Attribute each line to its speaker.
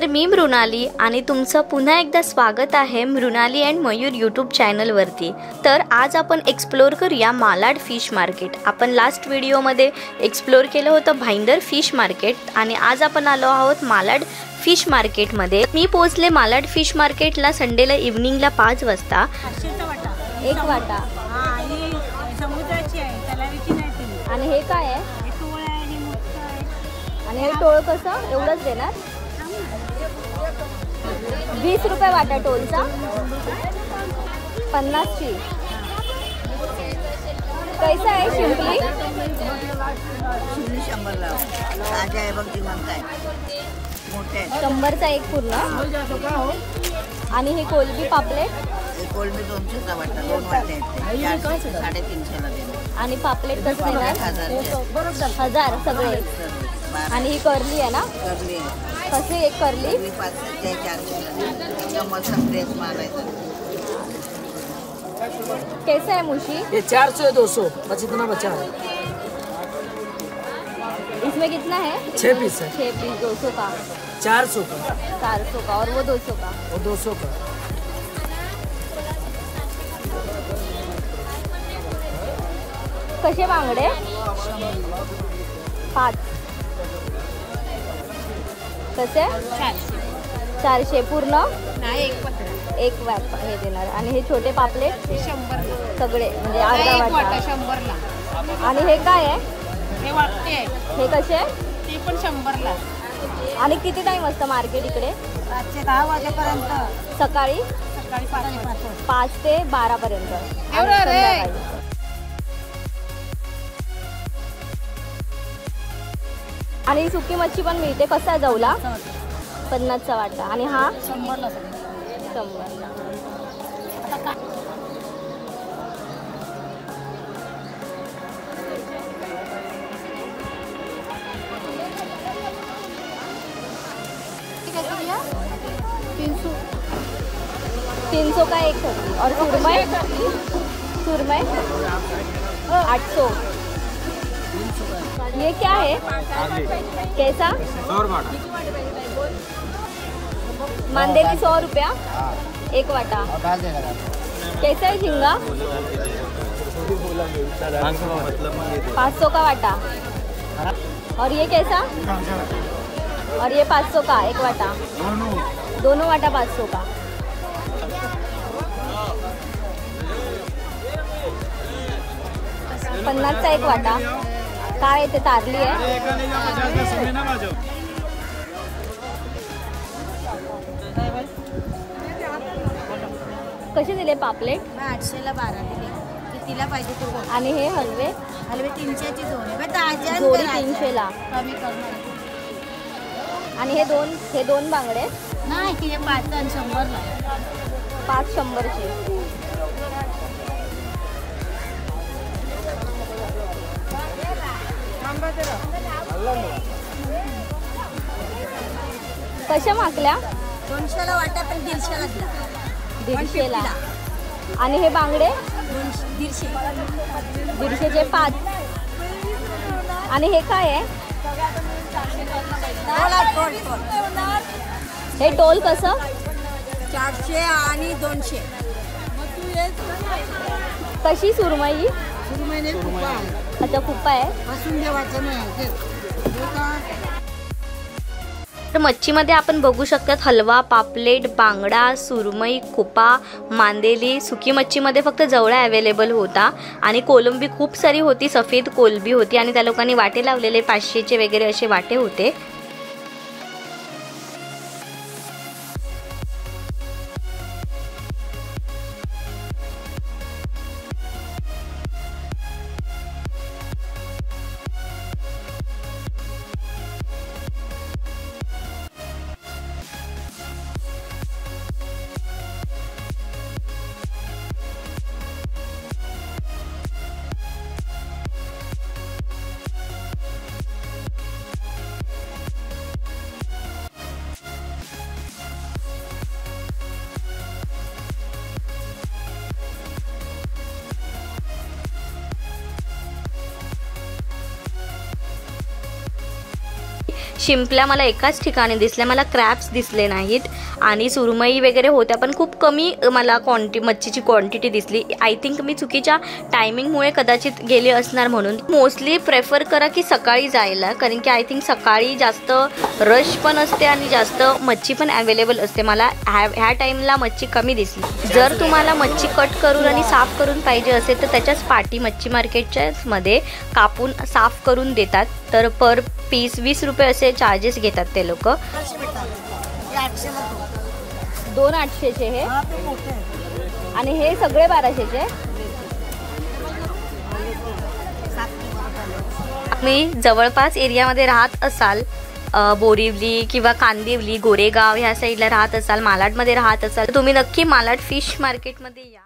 Speaker 1: तर मी मृणाली आणि तुमचं पुन्हा एकदा स्वागत आहे मृणाली अँड मयूर यूट्यूब चॅनलवरती। तर आज आपण एक्सप्लोर करूया मालाड फिश मार्केट। आपण लास्ट व्हिडिओमध्ये एक्सप्लोर केलं होतं भाईंदर फिश मार्केट आणि आज आपण आलो आहोत मालाड फिश मार्केटमध्ये। मी पोहोचले मालाड फिश मार्केटला संडेला इव्हनिंगला 5 वाजता। एक वाटा
Speaker 2: समुद्राची आहे, तलावाची नाही।
Speaker 1: आणि हे काय आहे?
Speaker 2: टोळ आहे आणि मोठं आहे।
Speaker 1: आणि हे टोळ कसं एवढंच देणार? 20 रुपये वाटा टोलचा, 50 ची। कैसा आहे शिंपली?
Speaker 2: 100 ला ताजा आहे बघ, जिवंत आहे, मोठे आहे।
Speaker 1: 100 चा एक पूर्ण। आणि हे कोलबी पापलेट?
Speaker 2: कोलबी 200 चा वाटा, 2 वाटे आहेत, 350 ला देणार।
Speaker 1: आणि पापलेट कसं देणार? 1000 सगळे। आणि ही करली आहे ना?
Speaker 2: करली
Speaker 1: कशी एक करली?
Speaker 2: 500 ते 400 ला मौसम फ्रेश माल आहे।
Speaker 1: कैसा है मुशी?
Speaker 3: ये 400 है, 200 बस, इतना बचा है।
Speaker 1: इसमें कितना है?
Speaker 3: 6 पीस है।
Speaker 1: 6 पीस 200 का,
Speaker 3: 400 का,
Speaker 1: 400 का और वो 200 का।
Speaker 3: और 200 का।
Speaker 1: कसे बांगडे? 5 कसे? 400 पूर्ण?
Speaker 2: नाही,
Speaker 1: एक वाट हे देणार। आणि हे छोटे पापलेट
Speaker 2: 100
Speaker 1: सगळे म्हणजे अर्धा वाटा
Speaker 2: 100 ला।
Speaker 1: आणि हे काय आहे?
Speaker 2: हे वाटते,
Speaker 1: हे कसे?
Speaker 2: ते पण 100 ला।
Speaker 1: आणि किती टाइम असतं मार्केट इकडे?
Speaker 2: रातचे 10 वाजेपर्यंत,
Speaker 1: सकाळी
Speaker 2: सकाळी 5
Speaker 1: 5 ते 12 पर्यंत। आणि
Speaker 2: एवढं रे?
Speaker 1: संध्याकाळी। आणि सुकी मच्छी पण मिळते। कसा आहे जवला? 50 चा वाटा। आणि हा
Speaker 2: 100 ला।
Speaker 1: 100।
Speaker 2: कैसे दिया?
Speaker 1: 300 का एक सब्जी। और सुरमई? सुरमई 800। ये क्या है? कैसा?
Speaker 3: 100
Speaker 1: मांदेली 100 रुपया एक वाटा। कैसा है झींगा? 500 का वाटा। और ये कैसा? और ये 500 का एक वाटा। दोनों वाटा 500 का। पन्नासचा एक वाटा। काय आहे ते? तारली आहे। कसे दिले पापलेट?
Speaker 2: 800 ला 12 दिले। कितीला पाहिजे तो बोल।
Speaker 1: आणि हे हलवे?
Speaker 2: हलवे 300 ची जोडी, बे ताजा
Speaker 1: जोडी 300 ला।
Speaker 2: कमी करणार
Speaker 1: आणि हे दोन बांगडे
Speaker 2: नाही की, हे 5 आणि 100 ला।
Speaker 1: 5 100 ची। कशा मागल्या?
Speaker 2: 200 ला वाटा, पण 150 ला दिला।
Speaker 1: 150 ला। आणि हे बांगडे
Speaker 2: 150
Speaker 1: 150 चे 5। आणि हे काय आहे? हे टोल कसं?
Speaker 2: 400 आणि 200।
Speaker 1: कशी सुरमई?
Speaker 2: सुरमईने कुपा
Speaker 1: अच्छा कुप्पा आहे।
Speaker 2: बसून देवाचं नाही।
Speaker 1: तर मच्छीमध्ये आपण बघू शकतात हलवा, पापलेट, बांगडा, सुरमई, कुपा, मांदेली। सुकी मच्छीमध्ये फक्त जवळा अवेलेबल होता आणि कोलंबी खूप सारी होती, सफेद कोलंबी होती आणि त्या लोकांनी वाटे लावलेले 500 चे वगैरे असे वाटे होते। शिंपल्या मला एकाच ठिकाणी दिसल्या, मला क्रॅब्स दिसले नाहीत आणि सुरमई वगैरे होत्या पण खूप कमी मला मच्छीची क्वांटिटी दिसली. आय थिंक मी चुकीच्या टायमिंगमुळे कदाचित गेले असणार. म्हणून मोस्टली प्रेफर करा की सकाळी जायला, कारण की आय थिंक सकाळी जास्त रश पण असते आणि जास्त मच्छी पण अवेलेबल असते. मला ह्या टाईमला मच्छी कमी दिसली. जर तुम्हाला मच्छी कट करून आणि साफ करून पाहिजे असेल तर त्याच्याच पाटी मच्छी मार्केटच्याच मध्ये कापून साफ करून देतात. तर पर पीस 20 रुपये असे चार्जेस घेतात ते लोक. 2,800चे हे आणि हे सगळे 1200चे. तुम्ही जवळपास एरियामध्ये राहत असाल, बोरिवली किंवा कांदिवली, गोरेगाव ह्या साईडला राहत असाल, मालाडमध्ये राहत असाल तर तुम्ही नक्की मालाड फिश मार्केटमध्ये या.